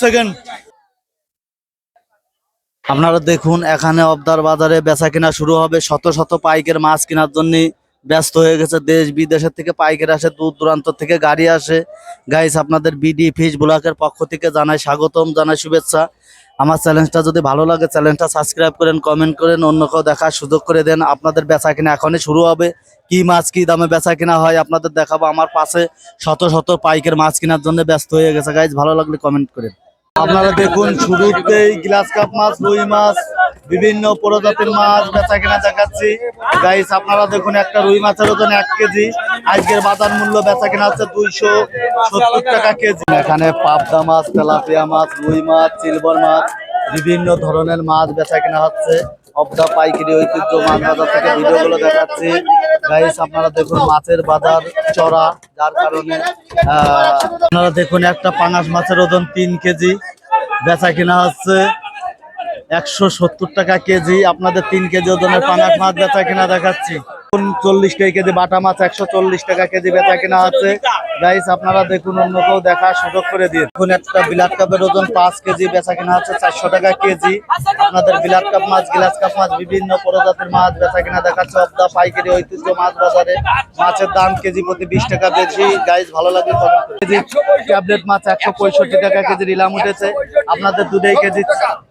Second. আপনারা দেখুন এখানে অবদার বাজারে বেচা কেনা শুরু হবে। শত শত পাইকের মাছ কেনার জন্য ব্যস্ত হয়ে গেছে। দেশ বিদেশের থেকে পাইকের আসে, দূর দূরান্ত থেকে গাড়ি আসে। গাইস, আপনাদের বিডি ফিশ ব্লকের পক্ষ থেকে জানাই স্বাগতম, জানাই শুভেচ্ছা। আমার চ্যানেলটা যদি ভালো লাগে চ্যানেলটা সাবস্ক্রাইব করেন, কমেন্ট করেন, অন্য কেউ দেখার সুযোগ করে দেন। আপনাদের বেচা কিনা এখনই শুরু হবে। কি মাছ কি দামে বেচা কিনা হয় আপনাদের দেখাবো। আমার পাশে শত শত পাইকের মাছ কেনার জন্য ব্যস্ত হয়ে গেছে। গাইস, ভালো লাগলে কমেন্ট করেন। আপনারা দেখুন শুরুতেই গ্লাস কাপ মাছ, রুই মাছ, বিভিন্ন প্রজাতির মাছ বেচা কিনা দেখাচ্ছি। গাইস, আপনারা দেখুন একটা রুই মাছের ওজন 1 কেজি। আজকের বাজার মূল্য বেচা কিনা হচ্ছে 270 টাকা কেজি। এখানে পাবদা মাছ, তেলাপিয়া মাছ, রুই মাছ, সিলভার মাছ, বিভিন্ন ধরনের মাছ বেচা কিনা হচ্ছে। অবদা পাইকারি ঐতিহ্য মাছ বাজার থেকে ভিডিওগুলো দেখাচ্ছি। গাইস, আপনারা দেখুন মাছের বাজার চড়া, যার কারণে আপনারা দেখুন একটা পাঙাশ মাছের ওজন 3 কেজি বেচা কিনা হচ্ছে 170 টাকা কেজি। আপনাদের 3 কেজি ওজনের পাঙাশ মাছ বেচা কিনা দেখাচ্ছি। 40 টাকা কেজি বাটা মাছ 140 টাকা কেজি বেচা কিনা আছে। গাইস, আপনারা দেখুন অন্য কেউ দেখার সুযোগ করে দিন। এখন একটা বিলাত কাপের ওজন 5 কেজি বেচা কিনা হচ্ছে 400 টাকা কেজি। আপনাদের বিলাত কাপ মাছ, গ্লাস কাপ মাছ, বিভিন্ন প্রজাতির মাছ বেচা কিনা দেখাচ্ছে অবদা পাইকারি ঐতিহ্য মাছ বাজারে। মাছের দাম কেজি প্রতি 20 টাকা বেশি। গাইস, ভালো লাগলে কমেন্ট করুন। কেজি ট্যাবলেট মাছ 165 টাকা কেজি নিলাম উঠেছে। আপনাদের 2 কেজি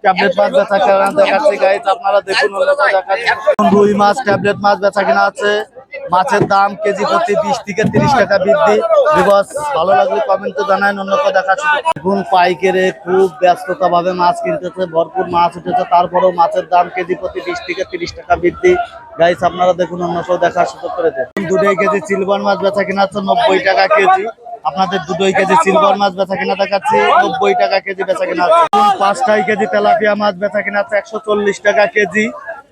ট্যাবলেট মাছ বেচা কিনা দেখাচ্ছে। গাইস, আপনারা দেখুন অন্য কেউ দেখাচ্ছে। রুই মাছ ট্যাবলেট মাছ বেচা কিনা আছে। মাছের দাম কেজি প্রতি 20 থেকে 30 টাকা বৃদ্ধি। বিকজ ভালো লাগলে কমেন্টে জানান, অন্য কেউ দেখাচ্ছে। এখন পাইকারে খুব ব্যস্ততা ভাবে মাছ কিনতেছে, ভরপুর মাছ উঠেছে, তারপরেও মাছের দাম কেজি প্রতি 20 থেকে 30 টাকা বৃদ্ধি। গাইস, আপনারা দেখুন অন্য কেউ দেখার সুযোগ করে দেন। 2 কেজি সিলভার মাছ বেচা কিনা হচ্ছে 90 টাকা কেজি। আপনাদের 2 কেজি সিলভার মাছ বেচা কিনা দেখাচ্ছি 90 টাকা কেজি বেচা কিনা হচ্ছে। 5 কেজি তেলাপিয়া মাছ বেচা কিনা হচ্ছে 140 টাকা কেজি।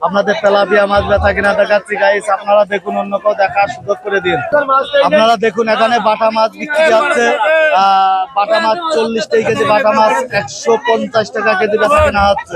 আপনাদের তেলাপিয়া মাছ বেচা কিনা দেখাচ্ছি। গাইস, আপনারা দেখুন অন্য কেউ দেখার সুযোগ করে দিন। আপনারা দেখুন এখানে বাটা মাছ বিক্রি হচ্ছে। বাটা মাছ 40 কেজি বাটা মাছ 150 টাকা কেজি বেচা কিনা হচ্ছে।